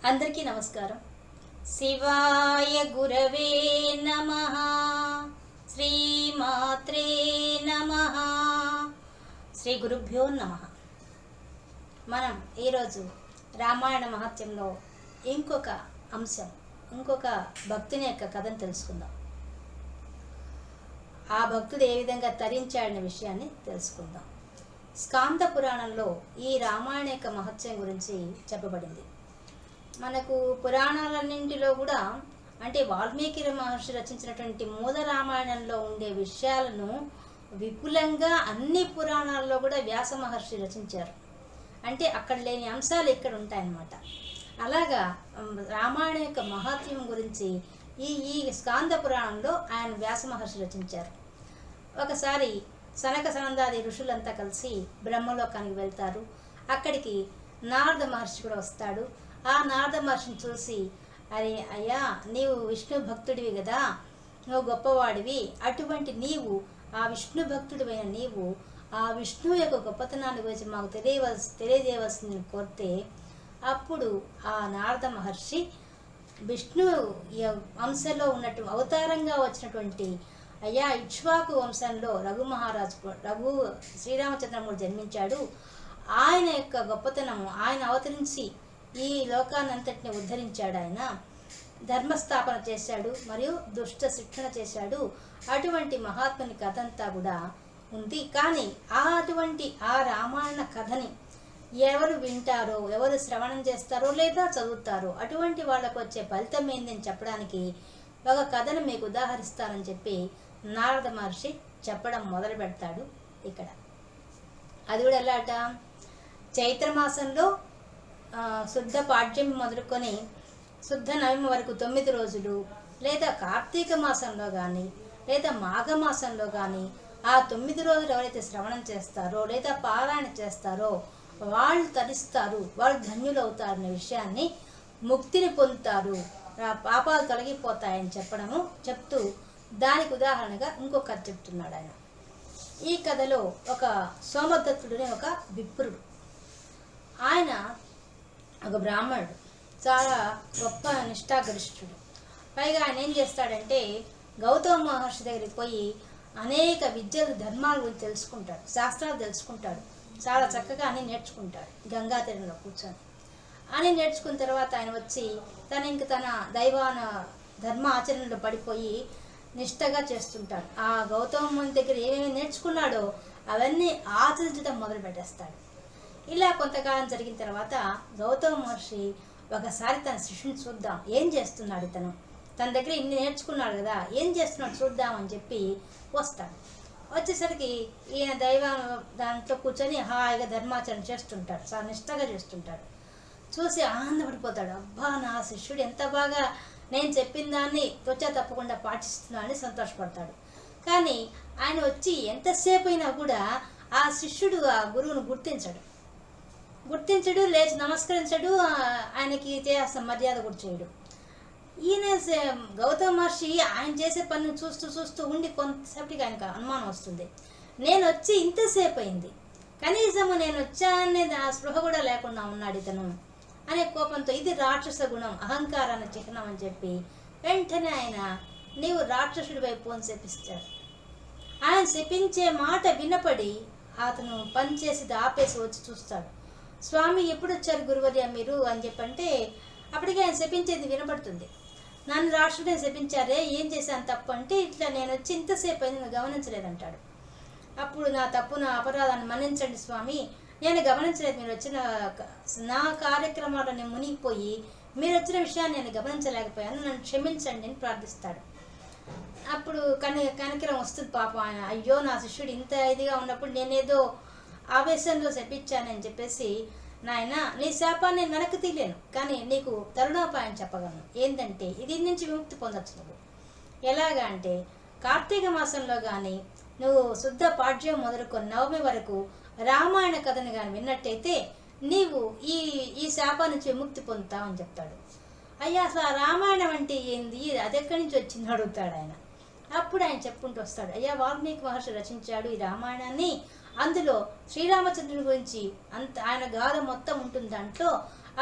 అందరికీ నమస్కారం. శివాయ గురవే నమః. శ్రీమాత్రే నమః. శ్రీ గురుభ్యో నమః. మనం ఈరోజు రామాయణ మహత్యంలో ఇంకొక అంశం, ఇంకొక భక్తుని యొక్క కథను తెలుసుకుందాం. ఆ భక్తుడు ఏ విధంగా తరించాడనే విషయాన్ని తెలుసుకుందాం. స్కాంద పురాణంలో ఈ రామాయణ యొక్క మహత్యం గురించి చెప్పబడింది. మనకు పురాణాలన్నింటిలో కూడా అంటే వాల్మీకి మహర్షి రచించినటువంటి మూల రామాయణంలో ఉండే విషయాలను విపులంగా అన్ని పురాణాల్లో కూడా వ్యాస మహర్షి రచించారు. అంటే అక్కడ లేని అంశాలు ఇక్కడ ఉంటాయన్నమాట. అలాగా రామాయణ యొక్క మహాత్మ్యం గురించి ఈ స్కాంద పురాణంలో ఆయన వ్యాస మహర్షి రచించారు. ఒకసారి సనక సనందాది ఋషులంతా కలిసి బ్రహ్మలోకానికి వెళ్తారు. అక్కడికి నారద మహర్షి కూడా వస్తాడు. ఆ నారద మహర్షిని చూసి, అరే అయ్యా, నీవు విష్ణు భక్తుడివి కదా, నువ్వు గొప్పవాడివి, అటువంటి నీవు ఆ విష్ణు భక్తుడివైన నీవు ఆ విష్ణువు యొక్క గొప్పతనాన్ని గురించి మాకు తెలియజేయవలసింది కోరితే, అప్పుడు ఆ నారద మహర్షి విష్ణు వంశంలో ఉన్నట్టు అవతారంగా వచ్చినటువంటి అయ్యా ఇక్ష్వాకు వంశంలో రఘు శ్రీరామచంద్రమూర్తి జన్మించాడు. ఆయన యొక్క గొప్పతనము, ఆయన అవతరించి ఈ లోకాన్నంతటిని ఉద్ధరించాడు. ఆయన ధర్మస్థాపన చేశాడు మరియు దుష్ట శిక్షణ చేశాడు. అటువంటి మహాత్ముని కథ అంతా కూడా ఉంది. కానీ అటువంటి ఆ రామాయణ కథని ఎవరు వింటారో, ఎవరు శ్రవణం చేస్తారో లేదా చదువుతారో అటువంటి వాళ్ళకు వచ్చే ఫలితం ఏందని చెప్పడానికి ఒక కథను మీకు ఉదాహరిస్తానని చెప్పి నారద మహర్షి చెప్పడం మొదలు పెడతాడు. ఇక్కడ అది కూడా ఎలాట, చైత్రమాసంలో శుద్ధ పాడ్యం మొదలుకొని శుద్ధ నవమి వరకు 9 రోజులు, లేదా కార్తీక మాసంలో కానీ లేదా మాఘమాసంలో కానీ ఆ 9 రోజులు ఎవరైతే శ్రవణం చేస్తారో లేదా పారాయణ చేస్తారో వాళ్ళు తరిస్తారు, వాళ్ళు ధన్యులు అవుతారనే విషయాన్ని, ముక్తిని పొందుతారు, పాపాలు తొలగిపోతాయని చెప్తూ దానికి ఉదాహరణగా ఇంకొక కథ చెప్తున్నాడు ఆయన. ఈ కథలో ఒక సోమదత్తుడనే ఒక విప్రుడు, ఆయన ఒక బ్రాహ్మణుడు, చాలా గొప్ప నిష్ఠాగరిష్ఠుడు. పైగా ఆయన ఏం చేస్తాడంటే గౌతమ మహర్షి దగ్గరికి పోయి అనేక విద్యలు, ధర్మాల గురించి తెలుసుకుంటాడు, శాస్త్రాలు తెలుసుకుంటాడు, చాలా చక్కగా అన్నీ నేర్చుకుంటాడు. గంగా తీరంలో కూర్చొని అని నేర్చుకున్న తర్వాత ఆయన వచ్చి తన దైవాన ధర్మ ఆచరణలో పడిపోయి నిష్ఠగా చేస్తుంటాడు. ఆ గౌతమ దగ్గర ఏమేమి నేర్చుకున్నాడో అవన్నీ ఆచరించడం మొదలు పెట్టేస్తాడు. ఇలా కొంతకాలం జరిగిన తర్వాత గౌతమ మహర్షి ఒకసారి తన శిష్యుని చూద్దాం, ఏం చేస్తున్నాడు ఇతను, తన దగ్గర ఇన్ని నేర్చుకున్నాడు కదా, ఏం చేస్తున్నాడు చూద్దామని చెప్పి వస్తాడు. వచ్చేసరికి ఈయన దైవ దాంట్లో కూర్చొని హాయిగా ధర్మాచరణ చేస్తుంటాడు, చాలా నిష్ఠగా చేస్తుంటాడు. చూసి ఆనందపడిపోతాడు. అబ్బా, నా శిష్యుడు ఎంత బాగా నేను చెప్పిన దాన్ని త్వచ తప్పకుండా పాటిస్తున్నాడని సంతోషపడతాడు. కానీ ఆయన వచ్చి ఎంతసేపు అయినా కూడా ఆ శిష్యుడు ఆ గురువును గుర్తించడు, లేచి నమస్కరించడు, ఆయనకి చేయాల్సిన మర్యాద కూడా చేయడు. ఈయన గౌతమ మహర్షి ఆయన చేసే పనిని చూస్తూ ఉండి కొంతసేపటికి ఆయనకు అనుమానం వస్తుంది. నేను వచ్చి ఇంతసేపు అయింది, కనీసము నేను వచ్చానే ఆ స్పృహ కూడా లేకుండా ఉన్నాడు ఇతను అనే కోపంతో, ఇది రాక్షస గుణం, అహంకారాన్ని చిహ్నం అని చెప్పి వెంటనే ఆయన నీవు రాక్షసుడి వైపు అని శపిస్తాడు. ఆయన శపించే మాట వినపడి అతను పని చేసి ఆపేసి వచ్చి చూస్తాడు. స్వామి, ఎప్పుడు వచ్చారు గురువర్య మీరు అని చెప్పంటే అప్పటికే ఆయన శపించేది వినపడుతుంది. నన్ను రాక్షసుడిని శపించారే, ఏం చేశాను తప్పు అంటే, ఇట్లా నేను వచ్చి ఇంతసేపు అయింది నువ్వు గమనించలేదంటాడు. అప్పుడు నా తప్పు, నా అపరాధాన్ని మన్నించండి స్వామి, నేను గమనించలేదు, మీరు వచ్చిన నా కార్యక్రమాల్లో నేను మునిగిపోయి మీరు వచ్చిన విషయాన్ని నేను గమనించలేకపోయాను, నన్ను క్షమించండి అని ప్రార్థిస్తాడు. అప్పుడు కనికరం వస్తుంది పాపం. ఆయన అయ్యో, నా శిష్యుడు ఇంత ఇదిగా ఉన్నప్పుడు నేనేదో ఆవేశంలో శపించానని చెప్పేసి, నాయన నీ శాపాన్ని నేను వెనక్కి తీయలేను, కానీ నీకు తరుణోపాయం చెప్పగలను. ఏంటంటే ఇది నుంచి విముక్తి పొందొచ్చు నువ్వు. ఎలాగా అంటే, కార్తీక మాసంలో కానీ నువ్వు శుద్ధ పాడ్యం మొదలుకొని నవమి వరకు రామాయణ కథను కానీ విన్నట్టయితే నీవు ఈ శాపం నుంచి విముక్తి పొందుతావు అని చెప్తాడు. అయ్యా, అసలు ఆ రామాయణం అంటే ఏంది, అది ఎక్కడి నుంచి వచ్చింది అడుగుతాడు ఆయన. అప్పుడు ఆయన చెప్పుకుంటూ వస్తాడు, అయ్యా వాల్మీకి మహర్షి రచించాడు ఈ రామాయణాన్ని, అందులో శ్రీరామచంద్రుని గురించి ఆయన గాథ మొత్తం ఉంటుంది. దాంట్లో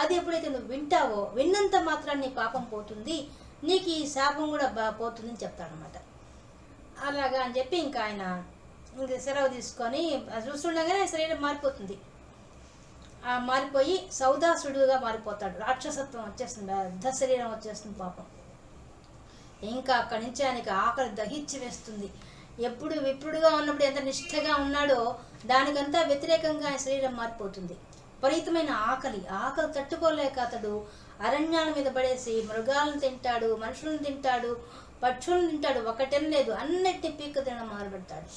అది ఎప్పుడైతే నువ్వు వింటావో విన్నంత మాత్రాన్ని నీ పాపం పోతుంది, నీకు ఈ శాపం కూడా పోతుందని చెప్తాడనమాట. అలాగా అని చెప్పి ఇంకా ఆయన ఇంక సెలవు తీసుకొని చూస్తుండగానే శరీరం మారిపోతుంది. మారిపోయి సౌదాసుడుగా మారిపోతాడు. రాక్షసత్వం వచ్చేస్తుంది, అర్ధ శరీరం వచ్చేస్తుంది పాపం. ఇంకా అక్కడి నుంచి ఆయనకి ఆకలి దహించి వేస్తుంది. ఎప్పుడు విప్రుడుగా ఉన్నప్పుడు ఎంత నిష్ఠగా ఉన్నాడో దానికంతా వ్యతిరేకంగా ఆయన శరీరం మారిపోతుంది. విపరీతమైన ఆకలి తట్టుకోలేక అతడు అరణ్యాల మీద పడేసి మృగాలను తింటాడు, మనుషులను తింటాడు, పక్షులను తింటాడు, ఒకటేం లేదు అన్నిటిని పీక్క తినడం మొదలుపెడతాడు.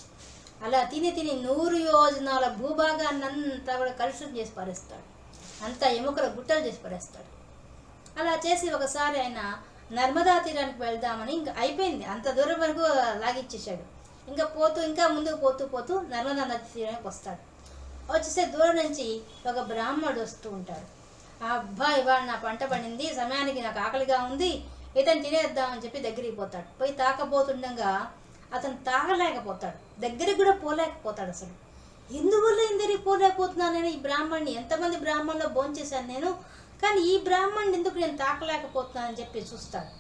అలా తిని 100 యోజనాల భూభాగాన్ని అంతా కూడా కలుషితం చేసి పారేస్తాడు, అంతా ఎముకల గుట్టలు చేసి పారేస్తాడు. అలా చేసి ఒకసారి ఆయన నర్మదా తీరానికి వెళ్దామని ఇంకా అయిపోయింది, అంత దూరం వరకు లాగిచ్చేసాడు. ఇంకా ముందుకు పోతూ నర్మదా నది తీరానికి వస్తాడు. వచ్చేసే దూరం నుంచి ఒక బ్రాహ్మణుడు వస్తూ ఉంటాడు. ఆ అబ్బాయి ఇవాళ నా పంట పడింది, సమయానికి నాకు ఆకలిగా ఉంది, ఇతను తినేద్దామని చెప్పి దగ్గరికి పోతాడు. పోయి తాకపోతుండగా అతను తాగలేకపోతాడు, దగ్గరికి కూడా పోలేకపోతాడు. అసలు ఎందువల్ల ఇందరికి పోలేకపోతున్నాను నేను? ఈ బ్రాహ్మణ్ణి ఎంతమంది బ్రాహ్మణులు భోంచేశాను నేను, కానీ ఈ బ్రాహ్మణుని ఎందుకు నేను తాకలేకపోతున్నానని చెప్పి చూస్తాడు.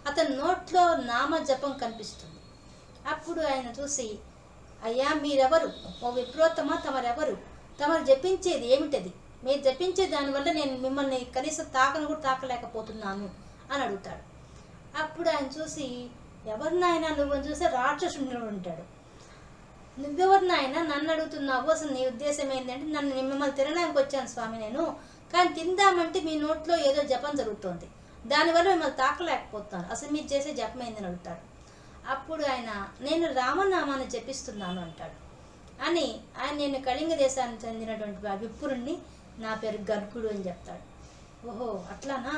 అతని నోట్లో నామ జపం కనిపిస్తుంది. అప్పుడు ఆయన చూసి, అయ్యా మీరెవరు? ఓ విప్రోత్తమ, తమరెవరు? తమరు జపించేది ఏమిటది? మీరు జపించే దానివల్ల నేను మిమ్మల్ని కనీసం తాకను కూడా తాకలేకపోతున్నాను అని అడుగుతాడు. అప్పుడు ఆయన చూసి, ఎవరు నాయన నువ్వు చూసి రాక్షసుడు ఉంటాడు. నువ్వెవరు నాయన నన్ను అడుగుతున్నావు? అసలు నీ ఉద్దేశం ఏంటంటే, మిమ్మల్ని తినడానికి వచ్చాను స్వామి నేను, కానీ తిందామంటే మీ నోట్లో ఏదో జపం జరుగుతోంది, దానివల్ల మిమ్మల్ని తాకలేకపోతున్నాను, అసలు మీరు చేసే జపం ఏందని అడుగుతాడు. అప్పుడు ఆయన, నేను రామనామాన్ని జపిస్తున్నాను అంటాడు. నేను కళింగ దేశానికి చెందినటువంటి విప్రుణ్ణి, నా పేరు గర్గుడు అని చెప్తాడు. ఓహో అట్లానా?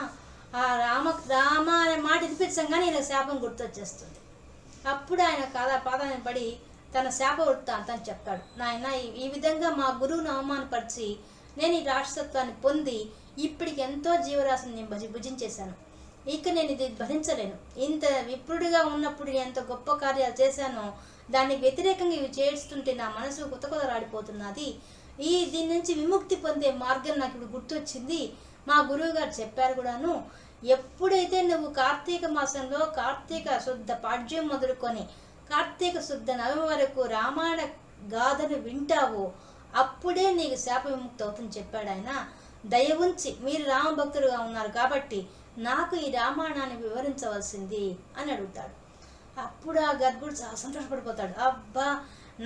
ఆ రామ అనే మాట వినిపించగానే ఈయన శాపం గుర్తొచ్చేస్తుంది. అప్పుడు ఆయన పాదాన్ని పడి తన శాప వృత్తాంతాన్ని చెప్తాడు. నాయన ఈ విధంగా మా గురువును అవమానపరిచి నేను ఈ రాక్షసత్వాన్ని పొంది ఇప్పటికి ఎంతో జీవరాశిని నేను భుజించేశాను, ఇక నేను ఇది భరించలేను. ఇంత విప్రుడిగా ఉన్నప్పుడు ఎంత గొప్ప కార్యాలు చేశానో దానికి వ్యతిరేకంగా ఇవి చేస్తుంటే నా మనసు కొత్తరాడిపోతున్నది. దీని నుంచి విముక్తి పొందే మార్గం నాకు ఇప్పుడు గుర్తొచ్చింది. మా గురువు గారు చెప్పారు కూడాను, ఎప్పుడైతే నువ్వు కార్తీక మాసంలో కార్తీక శుద్ధ పాడ్యం మొదలుకొని కార్తీక శుద్ధ నవమి వరకు రామాయణ గాథను వింటావో అప్పుడే నీకు శాప విముక్తి అవుతుందని చెప్పాడు ఆయన. దయ ఉంచి మీరు రామభక్తులుగా ఉన్నారు కాబట్టి నాకు ఈ రామాయణాన్ని వివరించవలసింది అని అడుగుతాడు. అప్పుడు ఆ గర్భుడు చాలా సంతోషపడిపోతాడు. అబ్బా,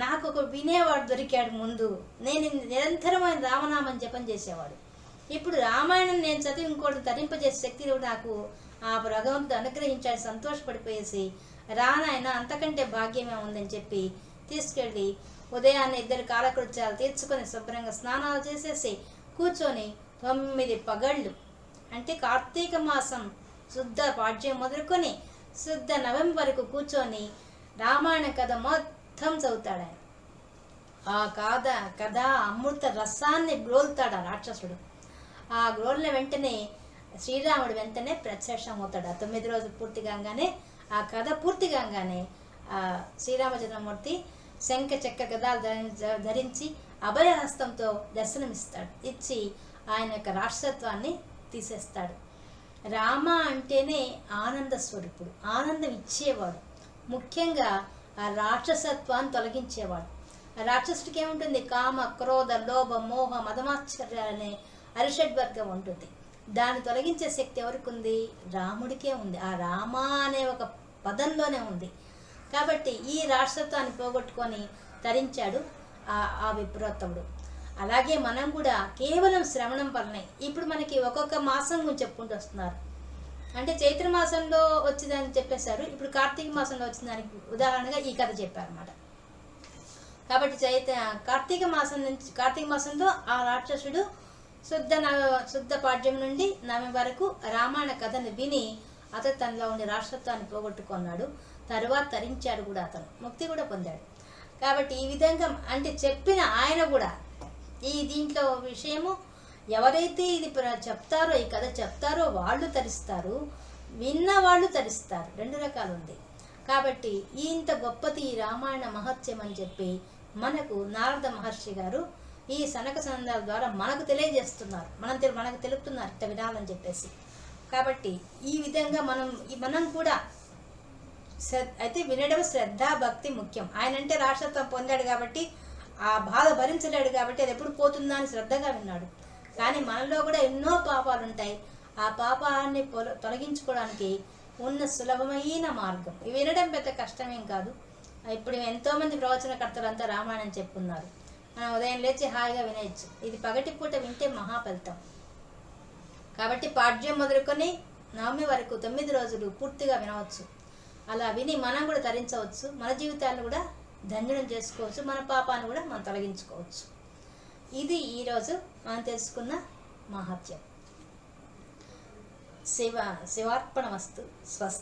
నాకు ఒక వినేవాడు దొరికాడు. ముందు నేను నిరంతరమైన రామనామని జపం చేసేవాడు, ఇప్పుడు రామాయణం నేను చదివి ఇంకోటి తరింపజేసే శక్తి నాకు ఆ భగవంతుడు అనుగ్రహించాడు. సంతోషపడిపోయేసి, రానాయన అంతకంటే భాగ్యమే ఉందని చెప్పి తీసుకెళ్ళి ఉదయాన్నే 2 కాలకృత్యాలు తీర్చుకొని శుభ్రంగా స్నానాలు చేసేసి కూర్చొని 9 పగళ్ళు అంటే కార్తీక మాసం శుద్ధ పాడ్యం మొదలుకొని శుద్ధ నవమి వరకు కూర్చొని రామాయణ కథ మొత్తం చదువుతాడు ఆయన. ఆ కథ అమృత రసాన్ని గ్రోలుతాడు ఆ రాక్షసుడు. ఆ గ్రోలిన వెంటనే శ్రీరాముడు వెంటనే ప్రత్యక్షం అవుతాడు. ఆ 9 రోజులు పూర్తి కాగానే, ఆ కథ పూర్తి కాగానే ఆ శ్రీరామచంద్రమూర్తి శంఖ చక్ర గదాలు ధరించి అభయహస్తంతో దర్శనమిస్తాడు. ఇచ్చి ఆయన యొక్క రాక్షసత్వాన్ని తీసేస్తాడు. రామ అంటేనే ఆనంద స్వరూపుడు, ఆనందం ఇచ్చేవాడు, ముఖ్యంగా ఆ రాక్షసత్వాన్ని తొలగించేవాడు. ఆ రాక్షసుడికి ఏముంటుంది? కామ, క్రోధ, లోభ, మోహ, మదమాశ్చర్య అనే అరిషడ్వర్గం ఉంటుంది. దాన్ని తొలగించే శక్తి ఎవరికి ఉంది? రాముడికే ఉంది. ఆ రామ అనే ఒక పదంలోనే ఉంది. కాబట్టి ఈ రాక్షసత్వాన్ని పోగొట్టుకొని తరించాడు ఆ విప్రోత్తముడు. అలాగే మనం కూడా కేవలం శ్రవణం వల్లనే, ఇప్పుడు మనకి ఒక్కొక్క మాసం గురించి చెప్పుకుంటూ వస్తున్నారు. అంటే చైత్ర మాసంలో వచ్చిందని చెప్పేశారు, ఇప్పుడు కార్తీక మాసంలో వచ్చిన దానికి ఉదాహరణగా ఈ కథ చెప్పారన్నమాట. కాబట్టి కార్తీక మాసంలో ఆ రాక్షసుడు శుద్ధ పాడ్యం నుండి నవమి వరకు రామాయణ కథను విని అతను తనలో ఉండే రాక్షసత్వాన్ని పోగొట్టుకున్నాడు. తరువాత తరించాడు కూడా, అతను ముక్తి కూడా పొందాడు. కాబట్టి ఈ విధంగా అంటే చెప్పిన ఆయన కూడా దీంట్లో విషయము ఎవరైతే ఇది చెప్తారో, ఈ కథ చెప్తారో వాళ్ళు తరిస్తారు, విన్న వాళ్ళు తరిస్తారు, 2 రకాలు ఉంది. కాబట్టి ఇంత గొప్పది ఈ రామాయణ మహత్యం అని చెప్పి మనకు నారద మహర్షి గారు ఈ సనక సనందాల ద్వారా మనకు తెలియజేస్తున్నారు, మనకు తెలుపుతున్నారు ఇట్ట వినాలని చెప్పేసి. కాబట్టి ఈ విధంగా మనం కూడా అయితే వినడం శ్రద్ధ భక్తి ముఖ్యం. ఆయన అంటే రాక్షసత్వం పొందాడు కాబట్టి ఆ బాధ భరించలేడు కాబట్టి అది ఎప్పుడు పోతుందా అని శ్రద్ధగా విన్నాడు. కానీ మనలో కూడా ఎన్నో పాపాలు ఉంటాయి. ఆ పాపాన్ని తొలగించుకోవడానికి ఉన్న సులభమైన మార్గం ఇవి వినడం పెద్ద కష్టమేం కాదు. ఇప్పుడు ఎంతోమంది ప్రవచనకర్తలు అంతా రామాయణం చెప్పున్నారు. మనం ఉదయం లేచి హాయిగా వినేయచ్చు. ఇది పగటిపూట వింటే మహాఫలితం. కాబట్టి పాడ్యం మొదలుకొని నవమి వరకు 9 రోజులు పూర్తిగా వినవచ్చు. అలా విని మనం కూడా తరించవచ్చు, మన జీవితాలను కూడా ధన్యులం చేసుకోవచ్చు, మన పాపాన్ని కూడా మనం తొలగించుకోవచ్చు. ఇది ఈరోజు మనం తెలుసుకున్న మహత్యం. శివార్పణమస్తు. స్వస్తి.